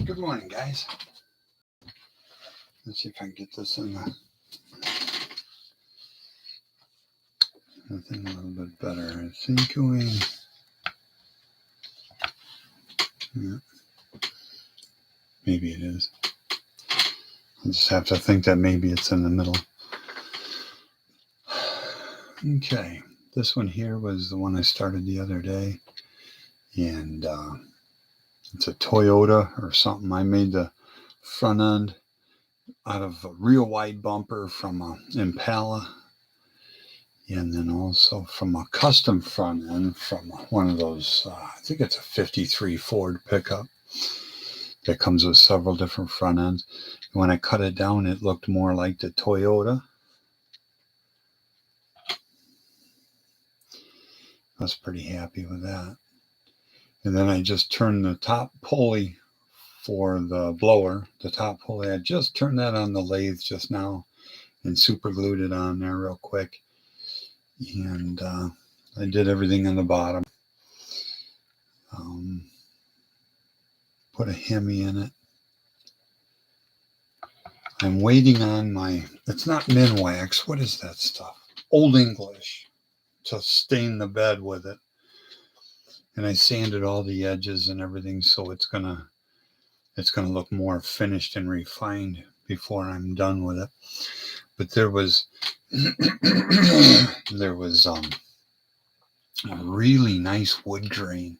Good morning, guys. Let's see if I can get this in the thing a little bit better. I think yeah, maybe it is. I just have to think that maybe it's in the middle. Okay, this one here was the one I started the other day, and it's a Toyota or something. I made the front end out of a real wide bumper from an Impala, and then also from a custom front end from one of those, I think it's a 53 Ford pickup that comes with several different front ends. And when I cut it down, it looked more like the Toyota. I was pretty happy with that. And then I just turned the top pulley for the blower, the top pulley. I just turned that on the lathe just now and super glued it on there real quick. And I did everything on the bottom. Put a Hemi in it. I'm waiting on it's not Minwax. What is that stuff? Old English to stain the bed with it. And I sanded all the edges and everything, so it's gonna look more finished and refined before I'm done with it. But there was a really nice wood grain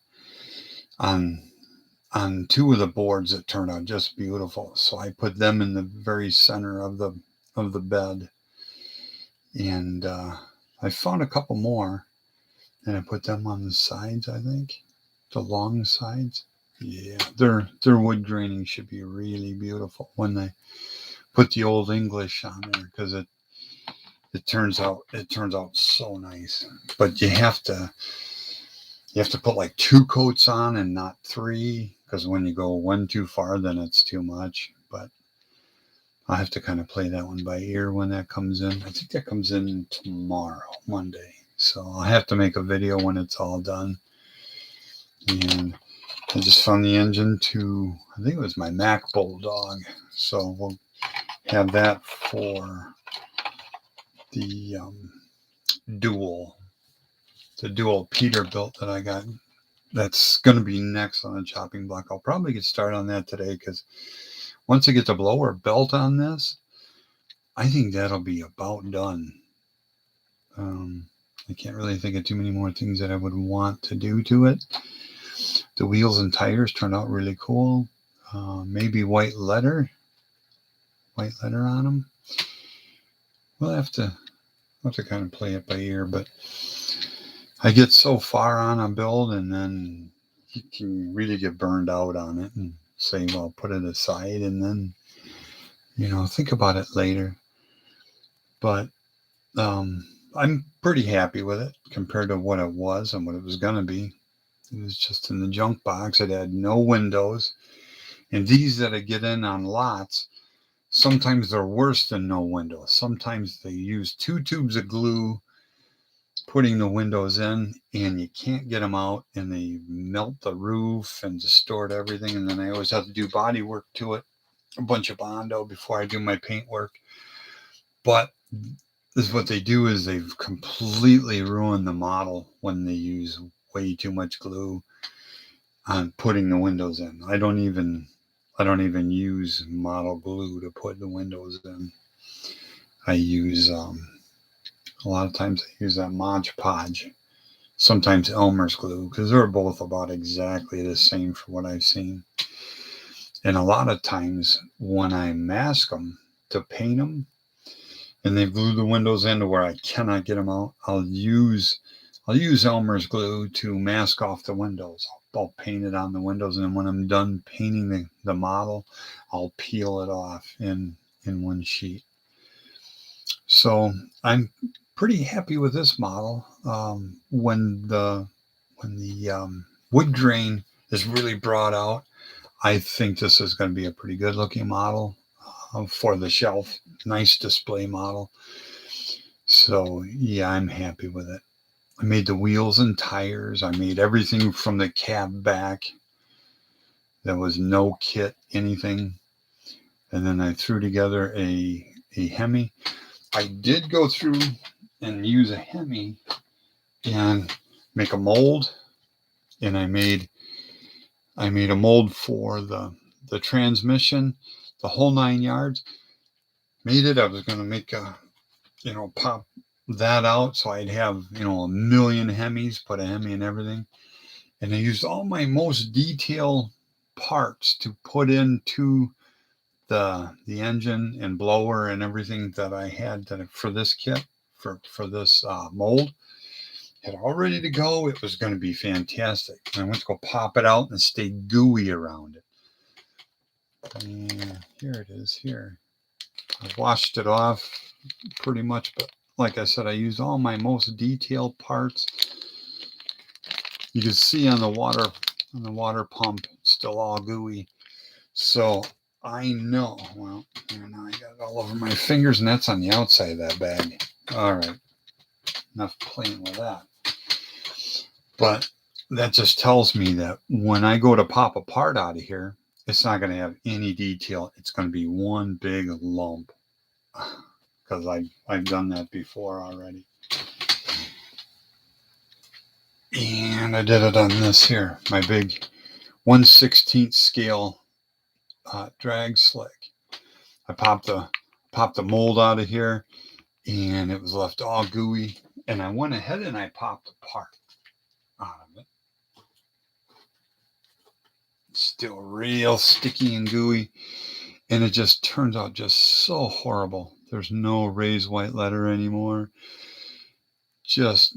on two of the boards that turned out just beautiful. So I put them in the very center of the bed, and I found a couple more, and I put them on the sides. I think the long sides. Yeah, their wood graining should be really beautiful when they put the Old English on there, because it turns out so nice. But you have to put like 2 coats on and not 3, because when you go one too far, then it's too much. But I'll have to kind of play that one by ear when that comes in. I think that comes in tomorrow, Monday. So I'll have to make a video when it's all done. And I just found the engine to, I think it was my Mack Bulldog. So we'll have that for the dual Peterbilt that I got. That's going to be next on the chopping block. I'll probably get started on that today, because once I get the blower belt on this, I think that'll be about done. I can't really think of too many more things that I would want to do to it. The wheels and tires turned out really cool. Maybe white letter on them. We'll have to kind of play it by ear, but I get so far on a build, and then you can really get burned out on it and say, well, put it aside, and then, think about it later. But I'm pretty happy with it compared to what it was and what it was going to be. It was just in the junk box. It had no windows. And these that I get in on lots, sometimes they're worse than no windows. Sometimes they use 2 tubes of glue putting the windows in, and you can't get them out, and they melt the roof and distort everything. And then I always have to do body work to it, a bunch of Bondo before I do my paint work. But this is what they do, is they've completely ruined the model when they use way too much glue on putting the windows in. I don't even use model glue to put the windows in. I use a lot of times I use that Mod Podge, sometimes Elmer's glue, because they're both about exactly the same for what I've seen. And a lot of times when I mask them to paint them, and they've glued the windows in to where I cannot get them out, I'll use Elmer's glue to mask off the windows. I'll paint it on the windows, and then when I'm done painting the model, I'll peel it off in one sheet. So I'm pretty happy with this model. When the wood grain is really brought out, I think this is going to be a pretty good looking model for the shelf. Nice display model. So yeah, I'm happy with it. I made the wheels and tires. I made everything from the cab back. There was no kit, anything. And then I threw together a Hemi. I did go through and use a Hemi and make a mold. And I made a mold for the transmission, the whole 9 yards. Made it. I was going to make pop that out so I'd have, a million Hemis, put a Hemi and everything. And I used all my most detailed parts to put into the engine and blower and everything that I had for this kit, for this mold. Had all ready to go. It was going to be fantastic. And I went to go pop it out and stay gooey around it. And here it is here. I washed it off pretty much, but like I said, I used all my most detailed parts. You can see on the water pump, it's still all gooey. So I know, well, now I got it all over my fingers, and that's on the outside of that bag. All right, enough playing with that. But that just tells me that when I go to pop a part out of here, it's not going to have any detail. It's going to be one big lump, because I've done that before already. And I did it on this here, my big 1/16 scale drag slick. I popped the mold out of here, and it was left all gooey. And I went ahead and I popped a part out of it. It's still real sticky and gooey, and it just turns out just so horrible. There's no raised white letter anymore. Just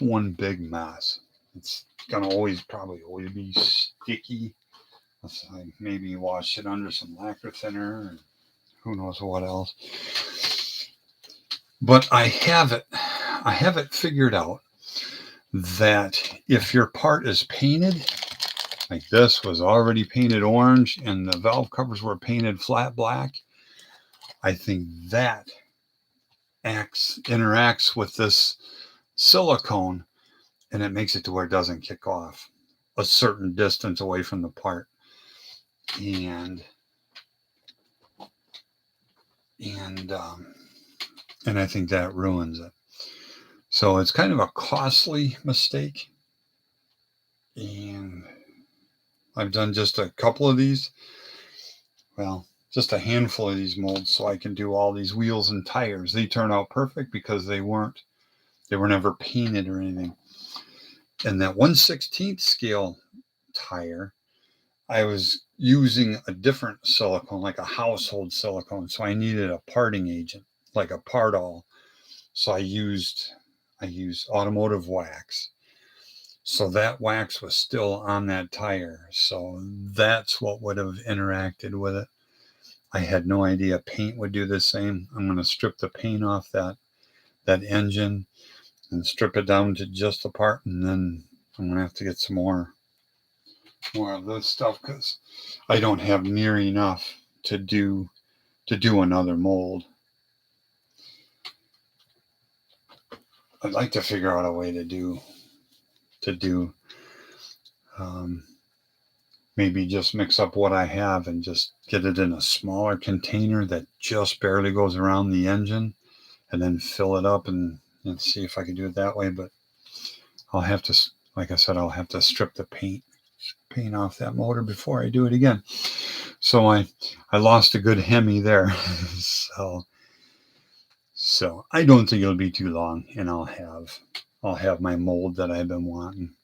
one big mess. It's gonna probably always be sticky. I maybe wash it under some lacquer thinner, or who knows what else. But I have it figured out that if your part is painted, like this was already painted orange and the valve covers were painted flat black, I think that interacts with this silicone, and it makes it to where it doesn't kick off a certain distance away from the part. And I think that ruins it. So it's kind of a costly mistake. And I've done just a couple of these. Well, just a handful of these molds so I can do all these wheels and tires. They turn out perfect because they were never painted or anything. And that 1/16 scale tire, I was using a different silicone, like a household silicone. So I needed a parting agent, like a Partol. So I used automotive wax. So that wax was still on that tire. So that's what would have interacted with it. I had no idea paint would do the same. I'm going to strip the paint off that engine and strip it down to just the part, and then I'm going to have to get some more of this stuff because I don't have near enough to do another mold. I'd like to figure out a way to do maybe just mix up what I have and just get it in a smaller container that just barely goes around the engine, and then fill it up and see if I can do it that way. But I'll have to, like I said, I'll have to strip the paint off that motor before I do it again. So I lost a good Hemi there. So I don't think it'll be too long, and I'll have my mold that I've been wanting.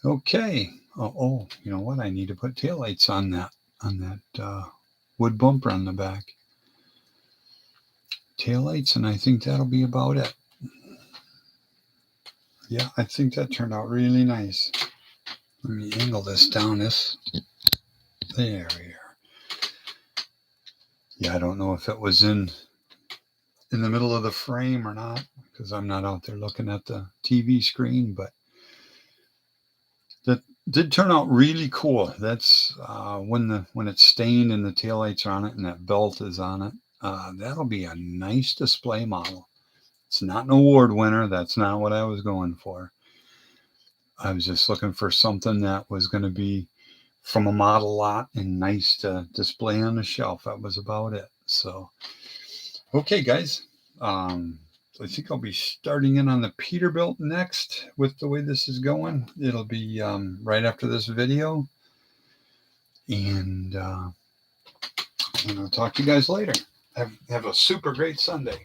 Okay. Oh, you know what? I need to put taillights on that wood bumper on the back. Taillights, and I think that'll be about it. Yeah, I think that turned out really nice. Let me angle this down. There we are. Yeah, I don't know if it was in the middle of the frame or not, because I'm not out there looking at the TV screen, but that did turn out really cool. That's when it's stained and the taillights are on it and that belt is on it. That'll be a nice display model. It's not an award winner. That's not what I was going for. I was just looking for something that was going to be from a model lot and nice to display on the shelf. That was about it. So, okay, guys. I think I'll be starting in on the Peterbilt next with the way this is going. It'll be right after this video. And I'll talk to you guys later. Have a super great Sunday.